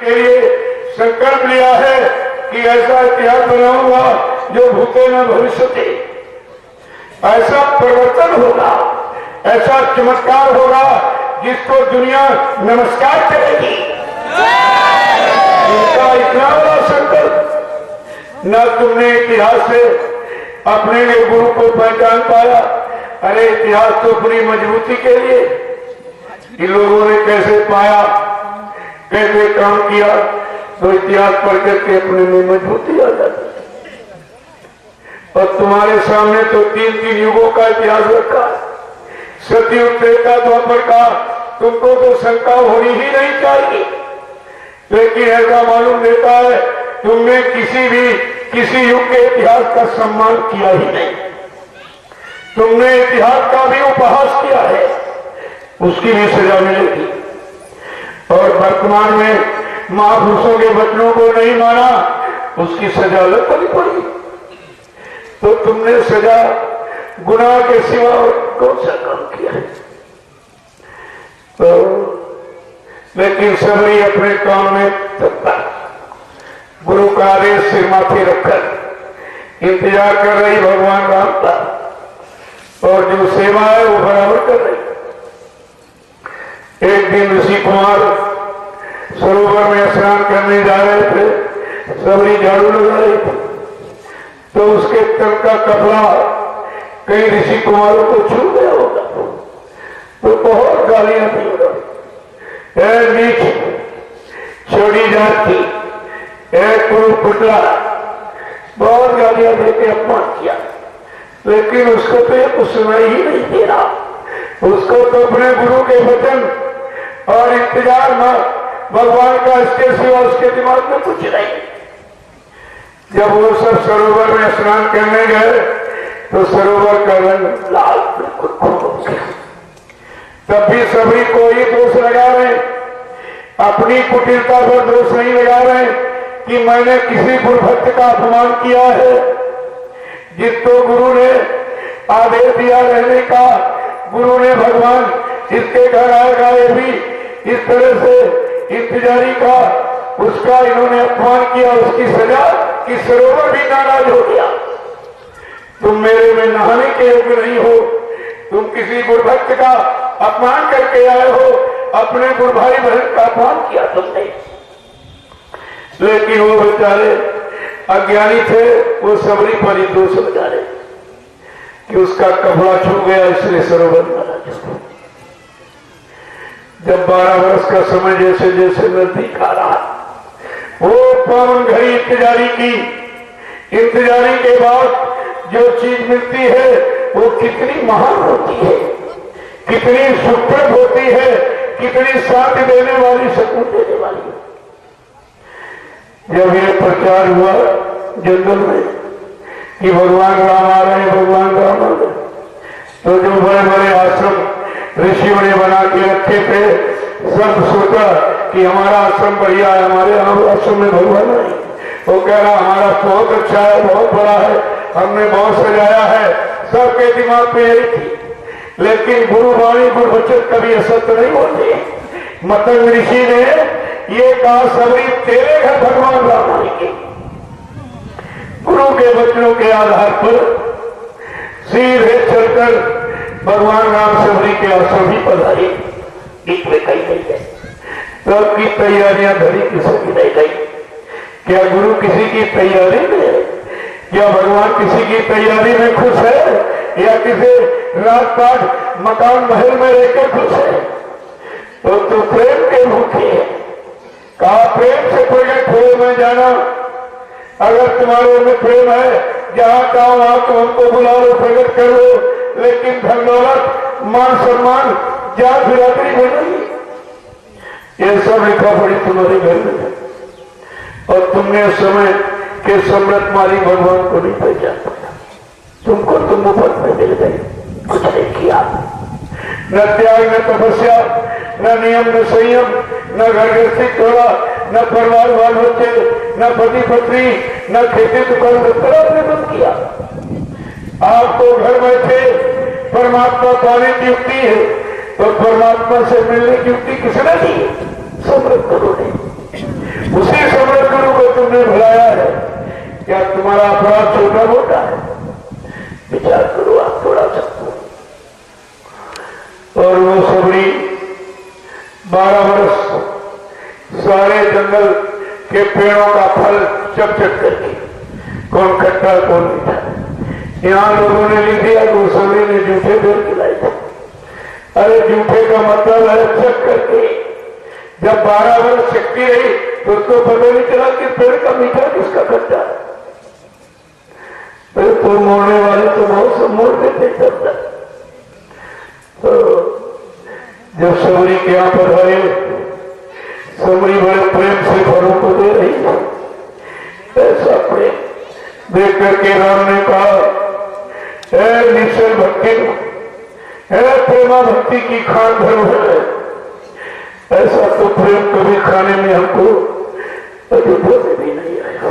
के लिए संकल्प लिया है कि ऐसा इतिहास बनाऊंगा जो भूते न भविष्यति, ऐसा परिवर्तन होगा, ऐसा चमत्कार होगा जिसको दुनिया नमस्कार करेगी। इनका इतना बड़ा संकल्प, न तुमने इतिहास से अपने लिए गुरु को पहचान पाया। अरे इतिहास तो अपनी मजबूती के लिए, इन लोगों ने कैसे पाया, कैसे काम किया, तो इतिहास पढ़ करके अपने में मजबूती आ जाती। और तुम्हारे सामने तो 3-3 युगों का इतिहास रखा, सतयुग, त्रेता, द्वापर का, तुमको तो शंका होनी ही नहीं चाहिए। लेकिन ऐसा मालूम देता है तुमने किसी युग के इतिहास का सम्मान किया ही नहीं, तुमने इतिहास का भी उपहास किया है, उसकी भी सजा मिलेगी। और वर्तमान में महापुरुषों के वचनों को नहीं माना, उसकी सजा अलग करनी पड़ी। तो तुमने सजा गुनाह के सिवा कौन सा काम किया है? तो लेकिन सभी अपने काम में तत्पर, गुरु का आदेश सिर माथे रखकर इंतजार कर रही भगवान राम का, और जो सेवा है वो बराबर कर रही। एक दिन ऋषि कुमार सरोवर में स्नान करने जा रहे थे, सबरी झाड़ू लगा रही थी, तो उसके तन का कपड़ा कई ऋषि कुमारों को छू गया होगा, तो बहुत गालियां दी उन्होंने, नीच, छोड़ी जात की, कुरु पुतला, बहुत गालियां देके अपमान किया। लेकिन उसको तो ये कुछ सुनाई ही नहीं दे रहा, उसको तो अपने गुरु के वचन और इंतजार में भगवान का, इसके सिवा उसके दिमाग में कुछ नहीं। जब वो सब सरोवर में स्नान करने गए तो सरोवर का रंग लाल बिल्कुल हो गया। तब भी सभी को ही दोष लगा रहे, अपनी कुटिलता पर दोष नहीं लगा रहे कि मैंने किसी गुरुभक्त का अपमान किया है। जिसको गुरु ने आदेश दिया रहने का, गुरु ने भगवान जिसके घर आएगा ये भी इस तरह से इंतजारी का, उसका इन्होंने अपमान किया, उसकी सजा कि सरोवर भी नाराज हो गया। तुम मेरे में नहाने के योग्य नहीं हो, तुम किसी गुरुभक्त का अपमान करके आए हो, अपने गुरु भाई बहन का अपमान किया तुमने। लेकिन वो बेचारे अज्ञानी थे, वो सबरी पर ही दोष लगा रहे कि उसका कपड़ा छू गया इसलिए सरोवर नाराज हो। जब 12 वर्ष का समय जैसे जैसे नजदीक आ रहा, वो पावन घड़ी इंतजारी की, इंतजारी के बाद जो चीज मिलती है वो कितनी महान होती है, कितनी सुखद होती है, कितनी शांति देने वाली, सुकून देने वाली। जब ये प्रचार हुआ जंगल में कि भगवान राम आ रहे हैं, भगवान राम आ रहे, तो जो बड़े बड़े आश्रम ऋषियों ने बना के रखे थे, सब सोचा कि हमारा आश्रम बढ़िया है, हमारे आश्रम में भगवान है। वो कह रहा हमारा बहुत अच्छा है, बहुत बड़ा है, हमने बहुत सजाया है, सबके दिमाग में यही थी। लेकिन गुरुवाणी गुरु वचन कभी असत्य नहीं होते। मतंग ऋषि ने ये कहा सबरी तेरे घर भगवान राम आएंगे। गुरु के वचनों के आधार पर सीधे चलकर भगवान राम सबरी के आश्रम ही पधारे। गीत में कही नहीं है, सबकी तैयारियां धरी किसी की नहीं गई। क्या गुरु किसी की तैयारी में है? क्या भगवान किसी की तैयारी में खुश है, या किसी रात पाठ मकान महल में रहकर खुश है? तो प्रेम के भूखे है। कहा प्रेम से प्रकट हो में जाना। अगर तुम्हारे में प्रेम है, जहां का वहां तो हमको बुला लो, प्रकट कर लो, लेकिन धन दौलत, मान सम्मान, जात बिरादरी बनेगी, ये सब लिखा पड़ी तुम्हारे घर में है। और तुमने उस समय के सम्राट मालिक भगवान को नहीं पहचान पाया, तुमको तुम ऊपर में मिल गए, कुछ नहीं किया। न त्याग, न तपस्या, न नियम, न संयम, न घर गृहस्थी छोड़ा, न परिवार बाल बच्चे, न पति पत्नी, न खेती दुकान, आपने बंद किया। आपको घर बैठे परमात्मा पाने की युक्ति है, तो परमात्मा से मिलने की युक्ति किसने दी? सम्राट गुरु ने। उसी समर्थ गुरु को तुमने भुलाया है। क्या तुम्हारा अपराध छोटा मोटा है? विचार करो आप थोड़ा सा। और वो सबरी 12 वर्ष सारे जंगल के पेड़ों का फल चक चक करके, कौन खट्टा कौन मीठा, यहाँ लोगों ने लिख दिया तो सबरी ने जूठे पेड़ खिलाई थे। अरे जूठे का मतलब है चक करके। जब 12 वर्ष शक्ति रही तो उसको पता नहीं चला कि पेड़ का मीठा किसका खट्टा है। तो मोड़ने वाले तो बहुत सब मोड़ देते करता। तो जब सबरी के यहाँ पर आए, सबरी बड़े प्रेम से घरों को दे रही है। ऐसा प्रेम देख करके राम ने कहा, निश्चल भक्ति प्रेमा भक्ति की खान धर्म है। ऐसा तो प्रेम कभी खाने में हमको अनुभव में भी नहीं आया।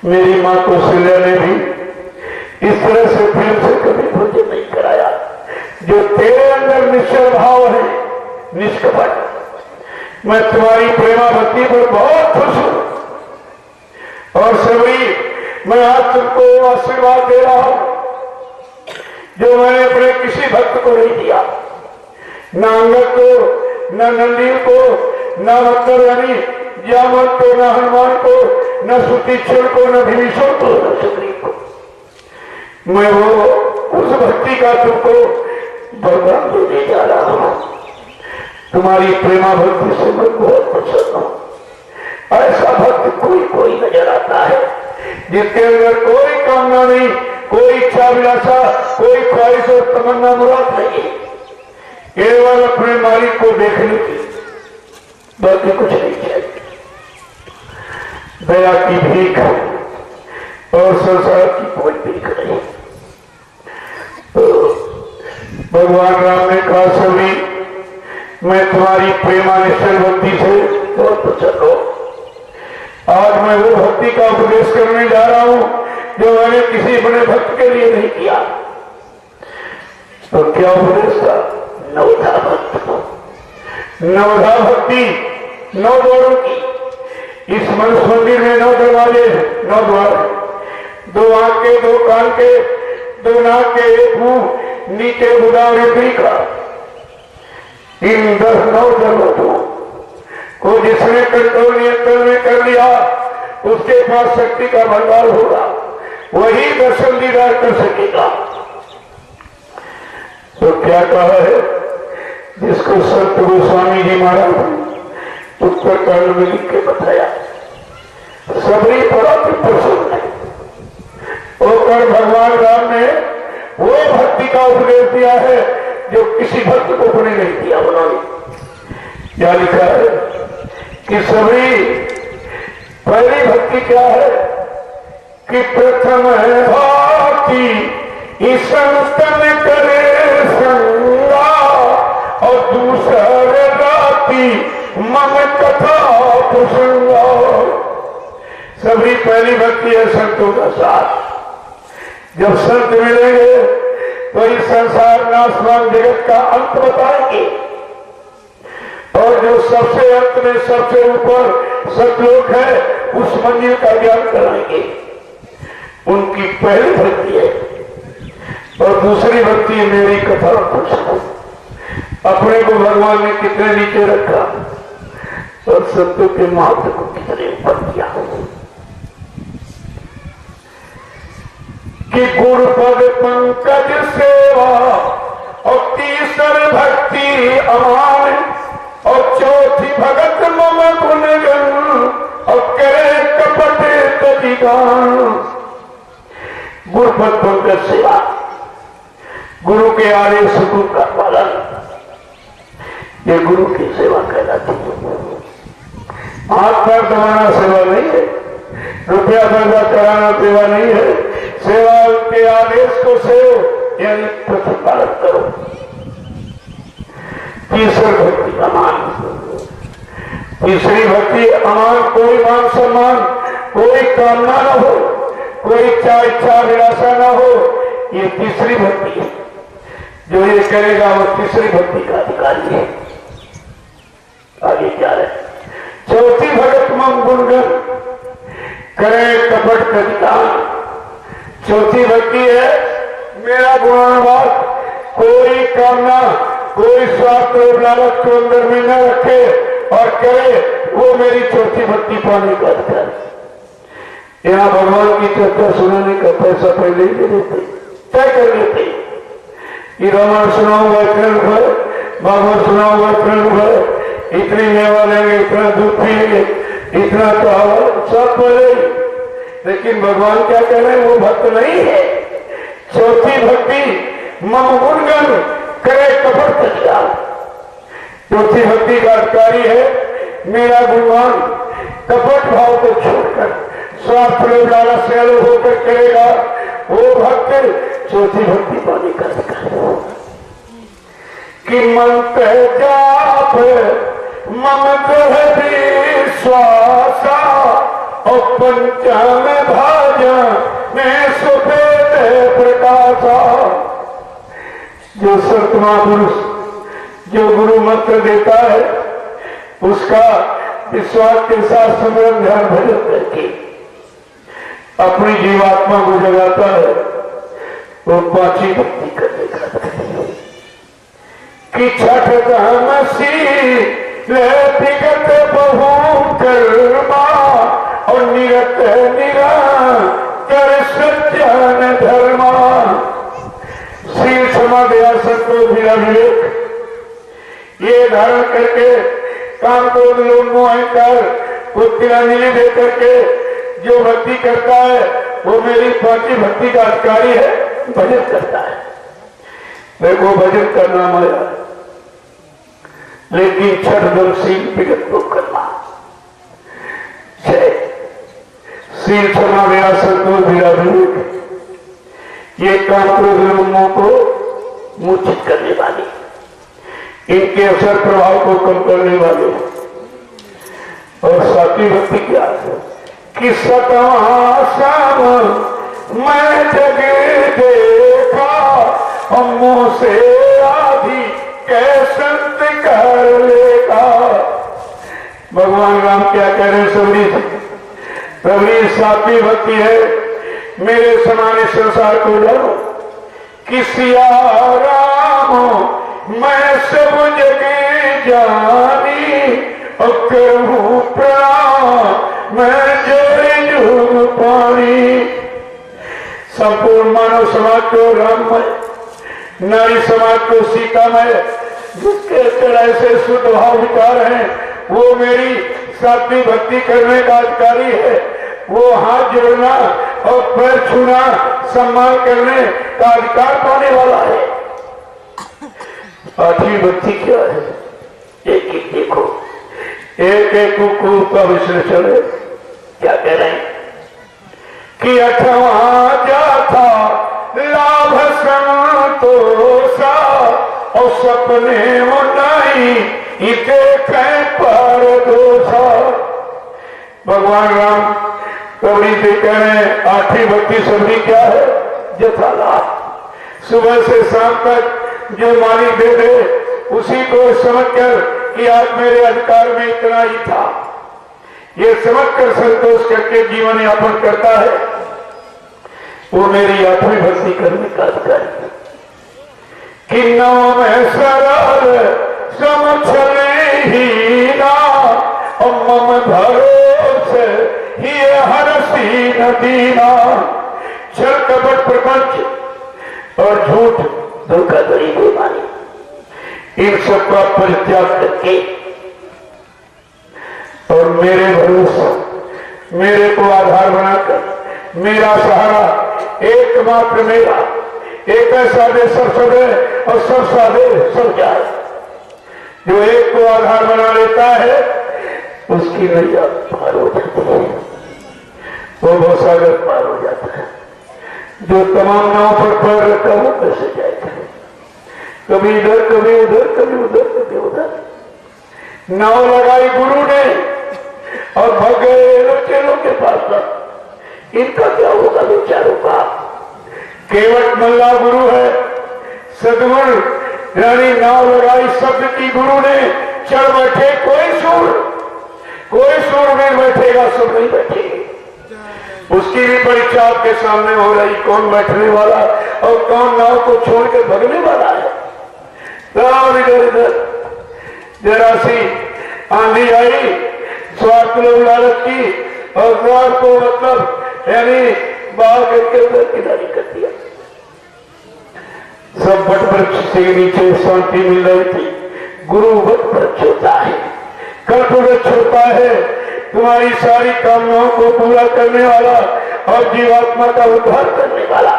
मेरी माँ कौशल्या ने भी इस तरह से प्रेम से कभी भोजन नहीं कराया। जो तेरे अंदर निश्चल भाव है, निष्कपट। मैं तुम्हारी प्रेमा भक्ति पर बहुत खुश हूं। और सबरी, मैं आज तुमको आशीर्वाद दे रहा हूं जो मैंने अपने किसी भक्त को नहीं दिया। न अंगद को, न नंदील को, न मतलब यानी जामन को, न हनुमान को, न सुतीक्षण को, न विभीषण को, न सुग्रीव को। मैं वो उस भक्ति का तुमको वरदान देने जा रहा हूं। तुम्हारी प्रेमा भक्ति से मैं बहुत प्रसन्न हूं। ऐसा भक्त कोई कोई नजर आता है जिसके अंदर कोई कामना नहीं, कोई इच्छा अभिलाषा, कोई ख्वाहिश और तमन्ना मुराद नहीं, केवल अपने मालिक को देखने की, बाकी कुछ नहीं चाहिए। दया की भीख और संसार की कोई भीख नहीं। तो भगवान राम ने कहा, सभी मैं तुम्हारी प्रेमा निश्चल भक्ति से बहुत प्रसन्न हूं। आज मैं वो भक्ति का उपदेश करने जा रहा हूं जो मैंने किसी बड़े भक्त के लिए नहीं किया। तो क्या उपदेश था? नवधा भक्ति। नवधा भक्ति 9 द्वारों की। इस मनुष्य मंदिर में 9 दरवाजे, 9 द्वार, 2 आंख के, 2 कान के, 2 नाक के, 1 मुंह, नीचे बुधा और का। इन 9 दरवाजों को जिसने कंट्रोल नियंत्रण में कर लिया उसके पास शक्ति का भंडार होगा, वही दर्शन दीदार कर सकेगा। तो क्या कहा है? जिसको संत गोस्वामी जी महाराज उत्तरकांड में लिख के बताया, सबरी बड़ा प्रसन्न है होकर भगवान राम ने वो भक्ति का उपदेश दिया है जो किसी भक्त को अपने नहीं दिया। उन्होंने क्या लिखा है कि सबरी पहली भक्ति क्या है कि प्रथम है भक्ति इस संतन करे संगा, और दूसरे राती मम कथा प्रसंगा। सबरी पहली भक्ति है संतों का साथ। जब संत मिलेंगे तो इस संसार नाशवान जगत का अंत बताएंगे, और जो सबसे अंत में सबसे ऊपर सतलोक है उस मंजिल का ज्ञान कराएंगे। उनकी पहली भक्ति है। और दूसरी भक्ति है मेरी कथा पुस्तक। अपने को भगवान ने कितने नीचे रखा और संतों के महत्व को कितने ऊपर किया कि गुरुपद पंकज सेवा, और तीसर भक्ति अमान, और चौथी भगत मम गुणगन, और करे कपट तजिगान। गुरुपद पंकज सेवा, गुरु के आदेश हुकुम का पालन, ये गुरु की सेवा कहलाती है। हाथ पैर दबाना सेवा नहीं है, रुपया पैसा कराना सेवा नहीं है। सेवा उनके आदेश को सेव, यानी प्रतिपालन करो। तीसरी भक्ति अमान। तीसरी भक्ति अमान, कोई मान सम्मान, कोई कामना न हो, कोई इच्छा अभिलाषा न हो, ये तीसरी भक्ति है। जो ये करेगा वो तीसरी भक्ति का अधिकारी है। आगे क्या है? चौथी मम गुणगन करे कपट कवितान। चौथी भक्ति है मेरा गुणानुवाद कोई कामना कोई स्वार्थ और लालच को अंदर में न रखे और करे, वो मेरी चौथी भक्ति पाने का अधिकार। यहाँ भगवान की चर्चा सुनाने का पैसा पहले ही दे देते, तय कर लेते। ये रामायण सुनाऊंगा इतना रुपए, भागवत सुनाऊंगा इतना रुपए, इतनी मेवा लेंगे, इतना दूध पिएंगे, इतना तो सब पहले। लेकिन भगवान क्या कह रहे हैं, वो भक्त नहीं है। चौथी भक्ति मम गुणगन करे कपट कटिया। चौथी भक्ति का अधिकारी है मेरा गुणगान कपट भाव को छोड़कर स्वार्थ लालच से अलग होकर करेगा, वो भक्त चौथी भक्ति पाने का अधिकारी। कि मंत्र जाप मम ग्रह विश्वासा और पंचांग भाजा में सुफेद प्रकाशा। जो संत महापुरुष जो गुरु मंत्र देता है उसका विश्वास के साथ सुमरन ध्यान भजन करके अपनी जीवात्मा को जगाता है, वो पांचवी भक्ति करने का कि छठ धामसी विगत बहु कर्मा और निरत निरंतर सज्जन धर्मा। श्री क्षमा दया संतोष विवेक ये धारण करके काम क्रोध लोभ मोह अहंकार को तिलांजलि दे करके जो भक्ति करता है वो मेरी पांचवी भक्ति का अधिकारी है, भजन करता है। मेरे को भजन करना माया, लेकिन छठ दमशील विगत को करना। शील क्षमा दया संतोष विवेक ये काम क्रोध लोभ मोह को मूर्छित करने वाली, इनके असर प्रभाव को कम करने वाले। और सातवीं भक्ति क्या है कि सतवा श्याम मैं जग देखा और मुंह से आधी कैसंत कर लेगा। भगवान राम क्या कह रहे हैं सबरी से, सबरी सातवीं भक्ति है मेरे समान संसार को जानो कि सिया राम मैं सब जगह जानी और करूं प्रणाम मैं जय जुग पानी। संपूर्ण मानव समाज को राममय, नारी समाज को सीतामय, जिसके अंदर ऐसे शुद्ध भाव विचार हैं वो मेरी सातवीं भक्ति करने का अधिकारी है। वो हाथ जोड़ना और पैर छूना सम्मान करने का अधिकार पाने वाला है। आठवीं भक्ति क्या है, एक एक देखो, एक एक का विश्लेषण है। क्या कह रहे हैं कि अठवा जाता लाभ संतोषा और सपने नहीं देखे पर दोषा। भगवान राम कवि से कह रहे हैं आठवीं भक्ति सबरी क्या है, जथा लाभ। सुबह से शाम तक जो मालिक दे दे उसी को समझकर कि आज मेरे अधिकार में इतना ही था, ये समझकर संतोष करके जीवन यापन करता है, वो मेरी आठवीं भक्ति करने का अधिकार है। कि नाम सरल समझले ही ना और मम भरोसे ही हरसी नदीना। छल कपट प्रपंच और झूठ धोखाधड़ी बेईमानी इन सबका परित्याग करके और मेरे भरोसे मेरे को आधार बनाकर मेरा सहारा एकमात्र मेरा एक साधे सब सदे और सब साधे सब जाए। जो एक को आधार बना लेता है उसकी नैया पार हो जाती है, वो भवसागर पार हो जाता है। जो तमाम नाव पर पैर रखा वो कैसे जाएगा, कभी इधर कभी उधर कभी उधर कभी उधर। नाव लगाई गुरु ने और भग गए चेलों के पास। इनका क्या होगा बेचारों का। केवट मल्ला गुरु है, सदगुण यानी नाव लगाई शब्द की गुरु ने, चढ़ बैठे कोई सूर में बैठे सब नहीं बैठेंगे। उसकी भी परीक्षा आपके सामने हो रही, कौन बैठने वाला और कौन नाव को छोड़कर भगने वाला है। राम इधर इधर जरा सी आंधी आई, स्वार्थ लोग लालच की और स्वार्थ को मतलब यानी बाहर करके उधर किनारी कर दिया। सब वट वृक्ष से नीचे शांति मिल रही थी। गुरु वट वृक्ष होता है, कल्प वृक्ष होता है, तुम्हारी सारी कामनाओं को पूरा करने वाला और जीवात्मा का उद्धार करने वाला।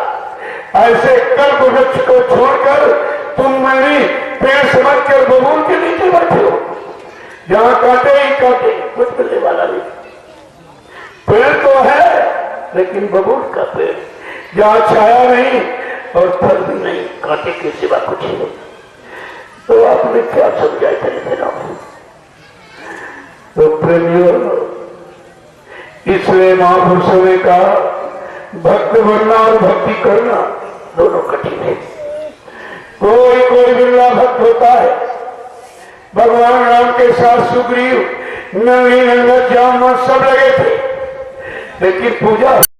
ऐसे कल्प वृक्ष को छोड़कर तुम मेरी पेड़ समझकर बबूल के नीचे बैठे हो, जहां कांटे ही कांटे, कुछ मिलने वाला नहीं। पेड़ तो है लेकिन बबूल का पेड़, जहां छाया नहीं और फल भी नहीं, कांटे के सिवा कुछ नहीं। तो आपने क्या समझा चले ना? तो प्रेमियों, इसलिए महापुरुषों ने कहा भक्त बनना और भक्ति करना दोनों कठिन है। कोई कोई बिरला भक्त होता है। भगवान राम के साथ सुग्रीव, नंदी, नंगा, जामुन सब लगे थे, लेकिन पूजा